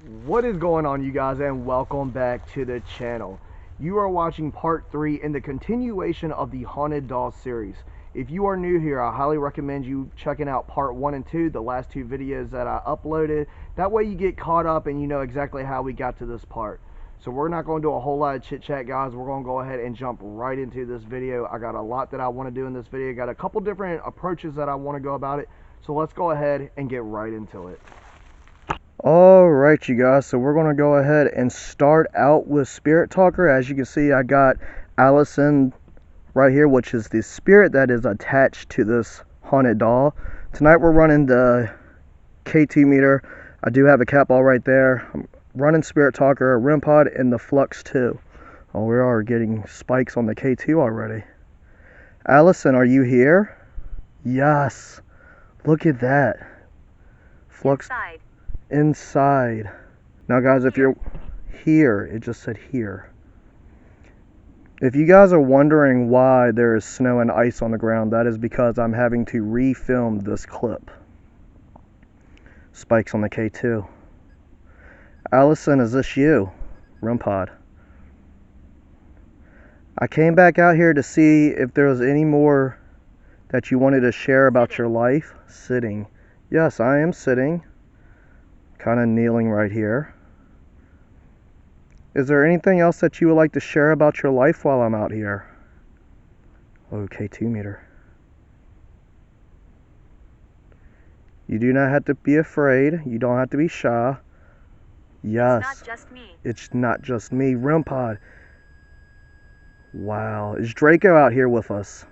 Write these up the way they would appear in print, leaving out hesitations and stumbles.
What is going on, you guys, and welcome back to the channel. You are watching part 3 in the continuation of the Haunted Doll series. If you are new here, I highly recommend you checking out part 1 and 2, the last two videos that I uploaded. That way you get caught up and you know exactly how we got to this part. So we're not going to do a whole lot of chit chat, guys. We're going to go ahead and jump right into this video. I got a lot that I want to do in this video. Got a couple different approaches that I want to go about it. So let's go ahead and get right into it. Alright, you guys, so we're going to go ahead and start out with Spirit Talker. As you can see, I got Allison right here, which is the spirit that is attached to this haunted doll. Tonight we're running the K2 meter. I do have a cat ball right there. I'm running Spirit Talker, a REM pod, and the Flux 2. Oh, we are getting spikes on the K2 already. Allison, are you here? Yes. Look at that. Flux inside. Now guys, if you're here, it just said here. If you guys are wondering why there is snow and ice on the ground, that is because I'm having to refilm this clip. Spikes on the K2. Allison, is this you? REM pod. I came back out here to see if there was any more that you wanted to share about your life. Sitting. Yes, I am sitting. Kind of kneeling right here. Is there anything else that you would like to share about your life while I'm out here? Oh, K2 meter. You do not have to be afraid. You don't have to be shy. Yes. It's not just me. It's not just me. REM pod. Wow. Is Draco out here with us?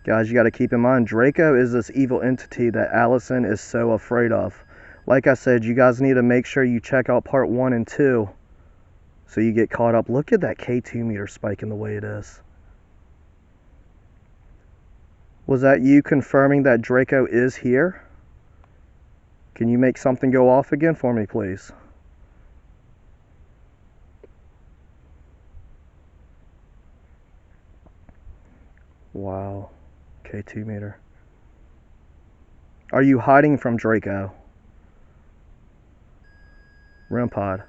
Guys, you got to keep in mind, Draco is this evil entity that Allison is so afraid of. Like I said, you guys need to make sure you check out part 1 and 2 so you get caught up. Look at that K2 meter spiking the way it is. Was that you confirming that Draco is here? Can you make something go off again for me, please? Wow. K2 meter. Are you hiding from Draco? REM pod.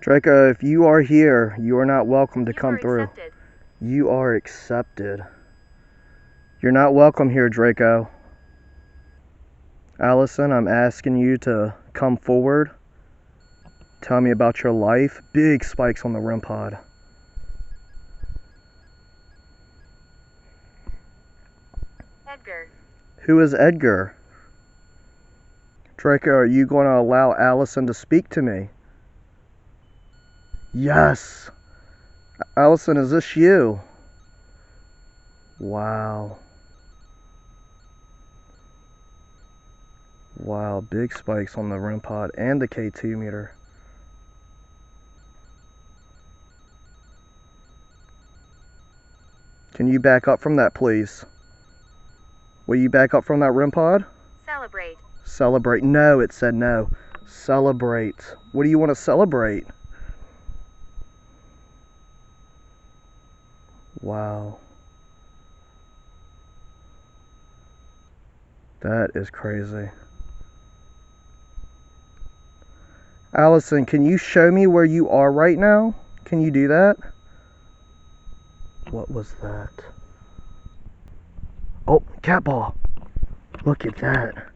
Draco, if you are here, you are not welcome to come through. Accepted. You are accepted. You're not welcome here, Draco. Allison, I'm asking you to come forward. Tell me about your life. Big spikes on the REM pod. Edgar. Who is Edgar? Draco, are you going to allow Allison to speak to me? Yes. Allison, is this you? Wow. Wow, big spikes on the REM pod and the K2 meter. Can you back up from that, please? Will you back up from that REM pod? Celebrate. Celebrate. No, it said no. Celebrate. What do you want to celebrate? Wow. That is crazy. Allison, can you show me where you are right now? Can you do that? What was that? Oh, cat ball. Look at that.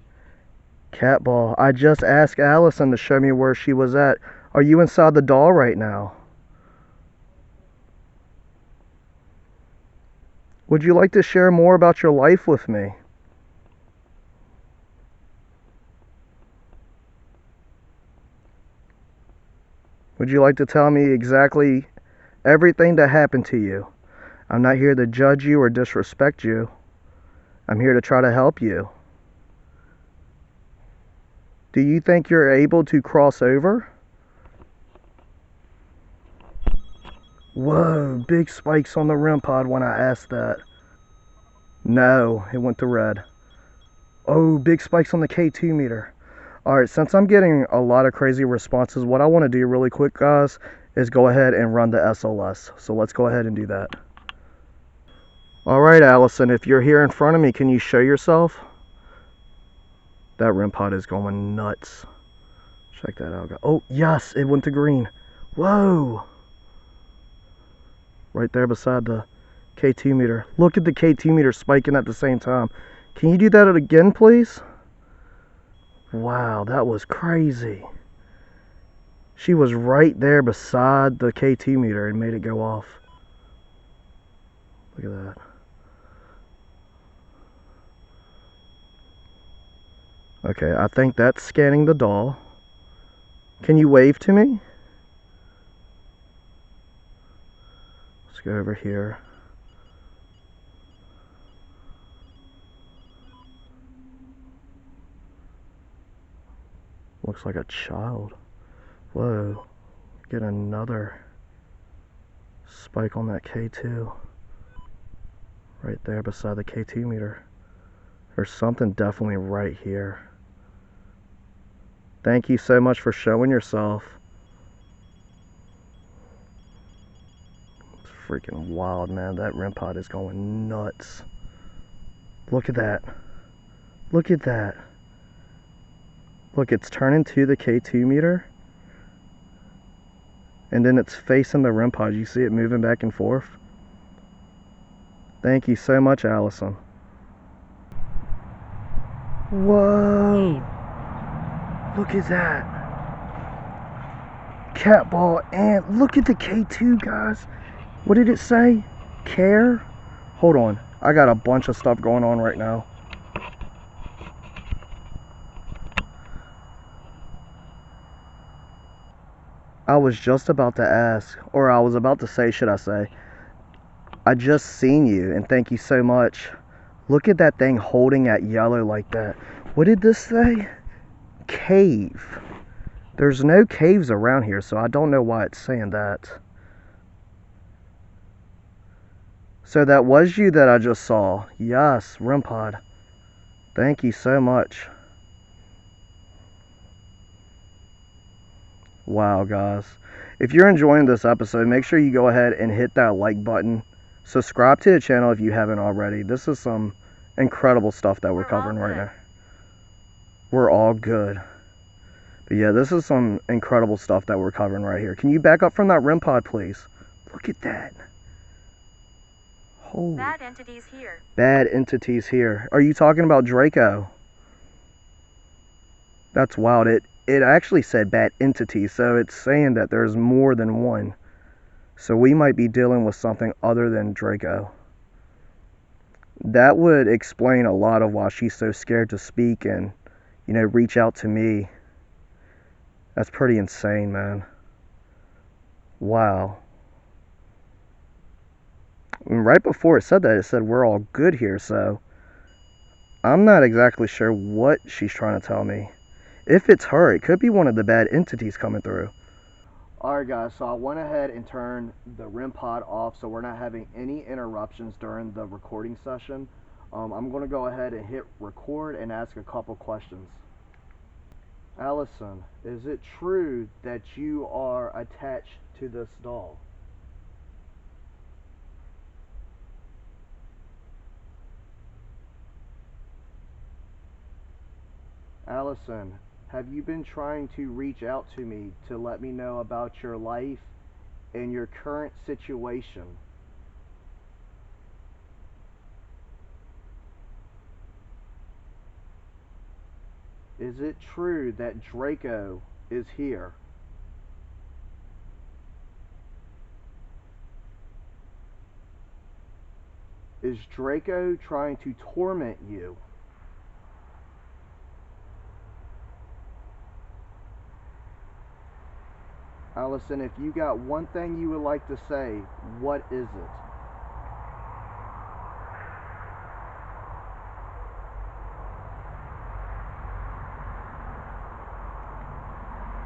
Cat ball. I just asked Allison to show me where she was at. Are you inside the doll right now? Would you like to share more about your life with me? Would you like to tell me exactly everything that happened to you? I'm not here to judge you or disrespect you. I'm here to try to help you. Do you think you're able to cross over? Whoa, big spikes on the REM pod when I asked that. No, it went to red. Oh, big spikes on the K2 meter. Alright, since I'm getting a lot of crazy responses, what I want to do really quick, guys, is go ahead and run the SLS. So let's go ahead and do that. Alright, Allison, if you're here in front of me, can you show yourself? That REM pod is going nuts. Check that out. Oh, yes, it went to green. Whoa. Right there beside the K2 meter. Look at the K2 meter spiking at the same time. Can you do that again, please? Wow, that was crazy. She was right there beside the K2 meter and made it go off. Look at that. Okay, I think that's scanning the doll. Can you wave to me? Let's go over here. Looks like a child. Whoa. Get another spike on that K2. Right there beside the K2 meter. There's something definitely right here. Thank you so much for showing yourself. It's freaking wild, man. That REM pod is going nuts. Look at that. Look at that. Look, it's turning to the K2 meter. And then it's facing the REM pod. You see it moving back and forth? Thank you so much, Allison. Whoa! Look at that. Cat ball, and look at the K2, guys. What did it say? Care? Hold on. I got a bunch of stuff going on right now. I was just about to ask, or I was about to say, should I say, I just seen you, and thank you so much. Look at that thing holding at yellow like that. What did this say? Cave. There's no caves around here, so I don't know why it's saying that. So that was you that I just saw. Yes, REM pod. Thank you so much. Wow, guys. If you're enjoying this episode, make sure you go ahead and hit that like button. Subscribe to the channel if you haven't already. This is some incredible stuff that we're covering right now. We're all good. But yeah, this is some incredible stuff that we're covering right here. Can you back up from that REM pod, please? Look at that. Holy. Bad entities here. Bad entities here. Are you talking about Draco? That's wild. It actually said bad entities, so it's saying that there's more than one. So we might be dealing with something other than Draco. That would explain a lot of why she's so scared to speak and, you know, reach out to me. That's pretty insane, man. Wow. And right before it said that, it said we're all good here, so I'm not exactly sure what she's trying to tell me. If it's her, it could be one of the bad entities coming through. Alright guys, so I went ahead and turned the REM pod off so we're not having any interruptions during the recording session. I'm going to go ahead and hit record and ask a couple questions. Allison, is it true that you are attached to this doll? Allison, have you been trying to reach out to me to let me know about your life and your current situation? Is it true that Draco is here? Is Draco trying to torment you? Allison, if you got one thing you would like to say, what is it?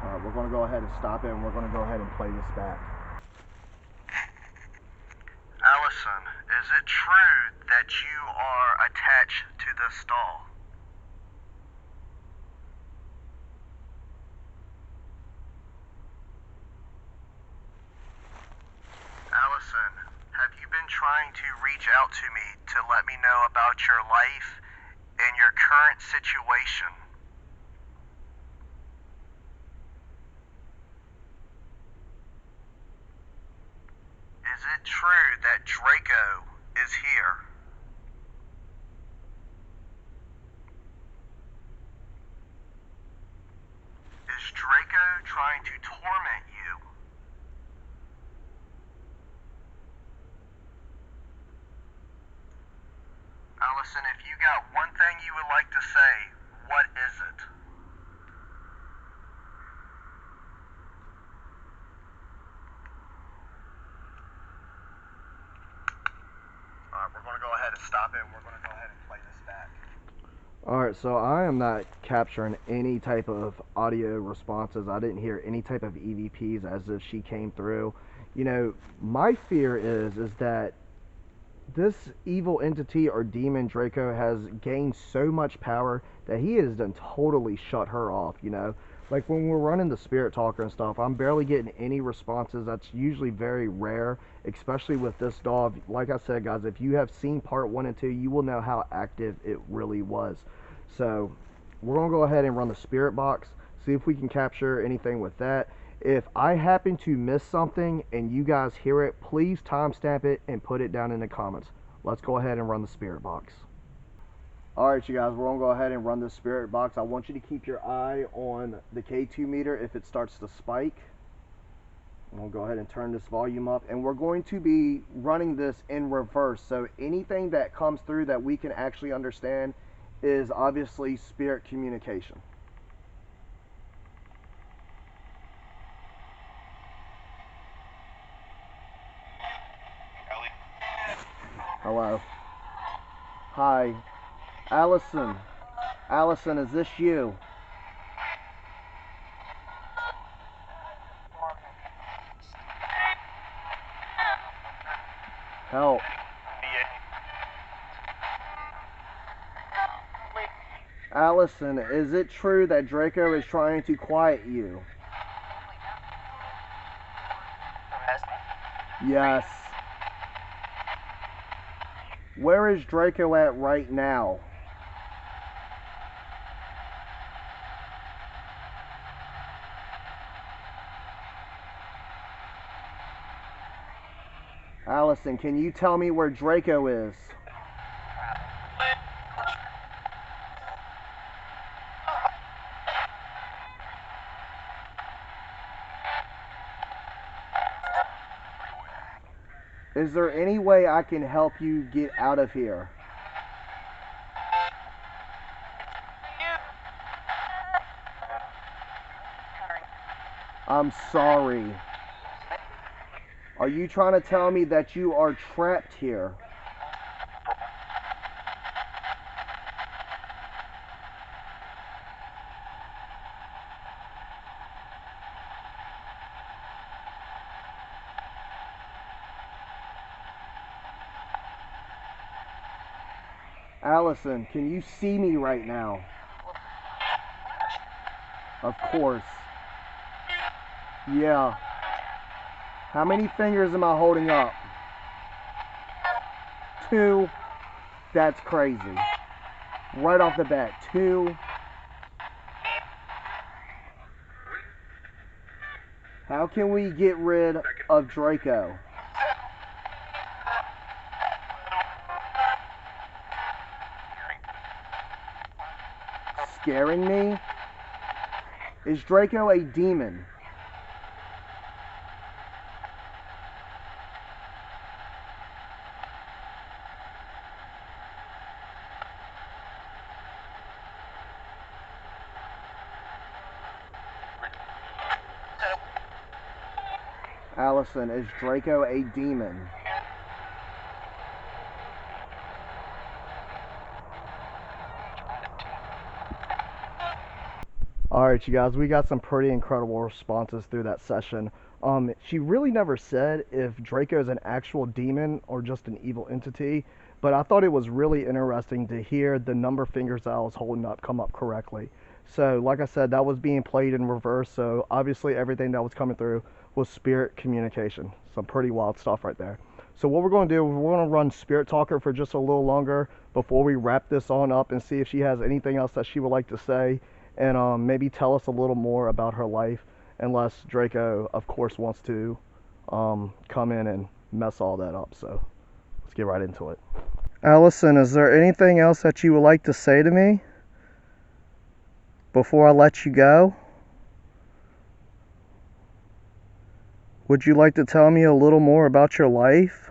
Alright, we're going to go ahead and stop it and we're going to go ahead and play this back. Allison, is it true that you are attached to this doll? Allison, have you been trying to reach out to me to let me know about your life and your current situation? it true that Draco is here? Is Draco trying to torment you? Allison, if you got one thing you would like to say, what is it? Alright, we're going to go ahead and stop it, and we're going to go ahead and play this back. Alright, so I am not capturing any type of audio responses. I didn't hear any type of EVPs as if she came through. You know, my fear is that this evil entity or demon Draco has gained so much power that he has done totally shut her off, you know. Like when we're running the Spirit Talker and stuff, I'm barely getting any responses. That's usually very rare, especially with this dog. Like I said, guys, if you have seen part 1 and 2, you will know how active it really was. So we're going to go ahead and run the Spirit Box, see if we can capture anything with that. If I happen to miss something and you guys hear it, please timestamp it and put it down in the comments. Let's go ahead and run the Spirit Box. Alright, you guys, we're going to go ahead and run the Spirit Box. I want you to keep your eye on the K2 meter if it starts to spike. I'm going to go ahead and turn this volume up. And we're going to be running this in reverse. So anything that comes through that we can actually understand is obviously spirit communication. Hello. Hi. Allison. Allison, is this you? Help. Allison, is it true that Draco is trying to quiet you? Yes. Where is Draco at right now? Allison, can you tell me where Draco is? Is there any way I can help you get out of here? I'm sorry. Are you trying to tell me that you are trapped here? Allison, can you see me right now? Of course. Yeah. How many fingers am I holding up? 2. That's crazy. Right off the bat, 2. How can we get rid of Draco? Scaring me? Is Draco a demon? Allison, is Draco a demon? Alright, you guys, we got some pretty incredible responses through that session. She really never said if Draco is an actual demon or just an evil entity, but I thought it was really interesting to hear the number of fingers that I was holding up come up correctly. So, like I said, that was being played in reverse, so obviously everything that was coming through was spirit communication. Some pretty wild stuff right there. So what we're going to do is we're going to run Spirit Talker for just a little longer before we wrap this on up and see if she has anything else that she would like to say, and maybe tell us a little more about her life, unless Draco, of course, wants to come in and mess all that up. So let's get right into it. Allison, is there anything else that you would like to say to me before I let you go? Would you like to tell me a little more about your life?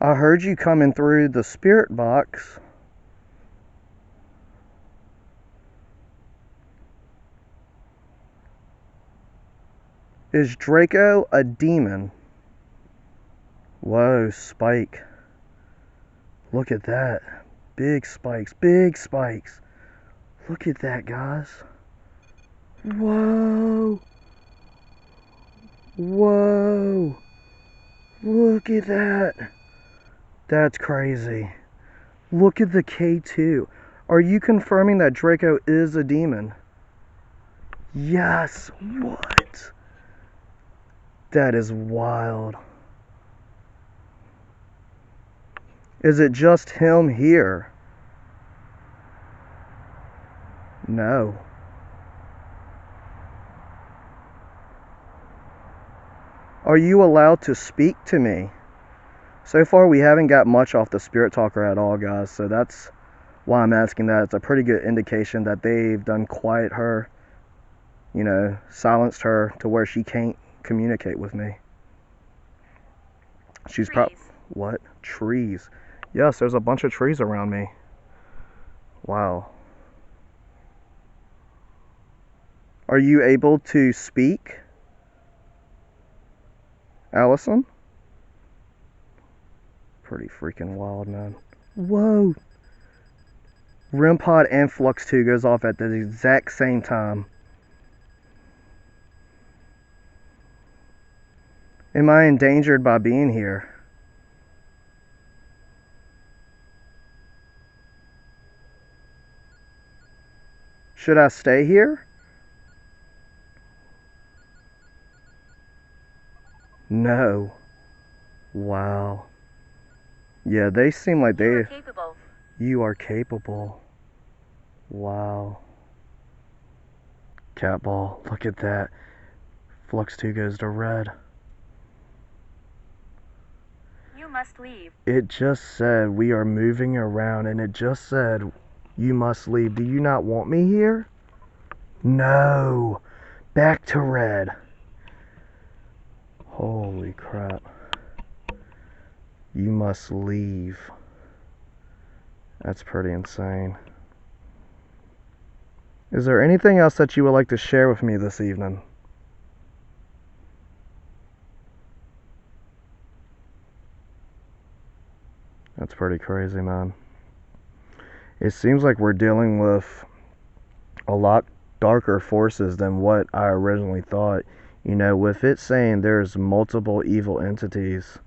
I heard you coming through the spirit box. Is Draco a demon? Whoa, Spike. Look at that. Big spikes, big spikes. Look at that, guys. Whoa. Whoa. Look at that. That's crazy. Look at the K2. Are you confirming that Draco is a demon? Yes. What? That is wild. Is it just him here? No. Are you allowed to speak to me? So far we haven't got much off the Spirit Talker at all, guys, so that's why I'm asking that. It's a pretty good indication that they've done quiet her, you know, silenced her to where she can't communicate with me. She's probably... What? Trees. Yes, there's a bunch of trees around me. Wow. Are you able to speak, Allison? Pretty freaking wild, man. Whoa. REM pod and Flux 2 goes off at the exact same time. Am I endangered by being here? Should I stay here? No. Wow. Yeah, they seem like You are capable. You are capable. Wow. Catball, look at that. Flux 2 goes to red. You must leave. It just said we are moving around, and it just said you must leave. Do you not want me here? No. Back to red. Holy crap. You must leave. That's pretty insane. Is there anything else that you would like to share with me this evening? That's pretty crazy, man. It seems like we're dealing with a lot darker forces than what I originally thought. You know, with it saying there's multiple evil entities,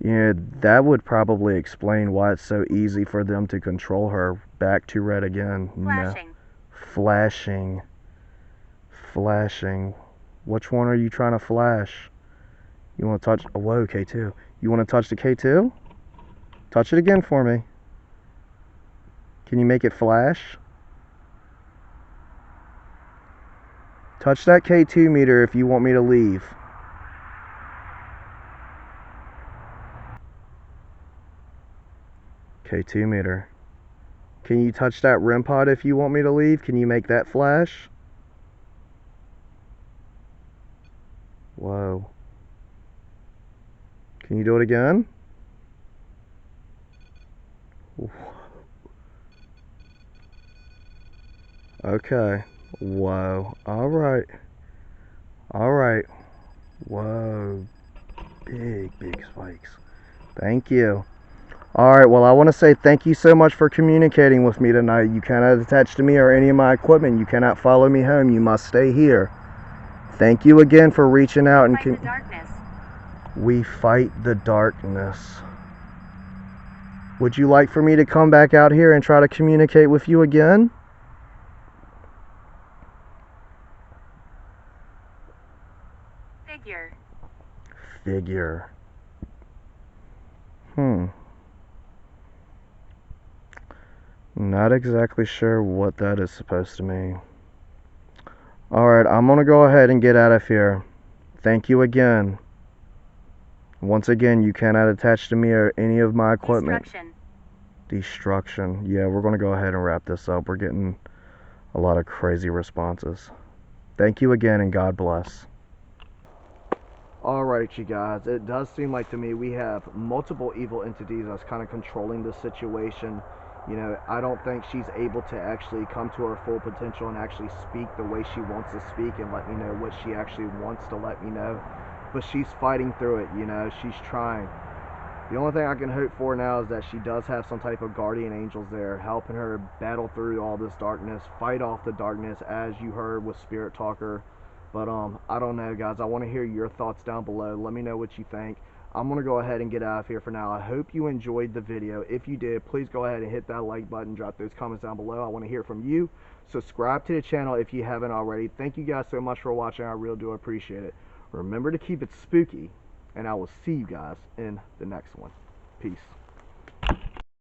you know, that would probably explain why it's so easy for them to control her. Back to red again. Flashing. No. Flashing. Flashing. Which one are you trying to flash? You want to touch... Oh, whoa, K2. You want to touch the K2? Touch it again for me. Can you make it flash? Touch that K2 meter if you want me to leave. K2 meter. Can you touch that REM pod if you want me to leave? Can you make that flash? Whoa. Can you do it again? Okay. Whoa. Alright. Alright. Whoa. Big spikes. Thank you. Alright, well, I want to say thank you so much for communicating with me tonight. You cannot attach to me or any of my equipment. You cannot follow me home. You must stay here. Thank you again for reaching out and... Fight the darkness. We fight the darkness. Would you like for me to come back out here and try to communicate with you again? Figure. Not exactly sure what that is supposed to mean. Alright, I'm gonna go ahead and get out of here. Thank you again. Once again, you cannot attach to me or any of my equipment. Destruction. Yeah, we're going to go ahead and wrap this up. We're getting a lot of crazy responses. Thank you again, and God bless. Alright, you guys, it does seem like to me we have multiple evil entities that's kind of controlling the situation. You know, I don't think she's able to actually come to her full potential and actually speak the way she wants to speak and let me know what she actually wants to let me know. But she's fighting through it, you know, she's trying. The only thing I can hope for now is that she does have some type of guardian angels there helping her battle through all this darkness, fight off the darkness, as you heard with Spirit Talker. But I don't know, guys. I want to hear your thoughts down below. Let me know what you think. I'm going to go ahead and get out of here for now. I hope you enjoyed the video. If you did, please go ahead and hit that like button. Drop those comments down below. I want to hear from you. Subscribe to the channel if you haven't already. Thank you guys so much for watching. I really do appreciate it. Remember to keep it spooky, and I will see you guys in the next one. Peace.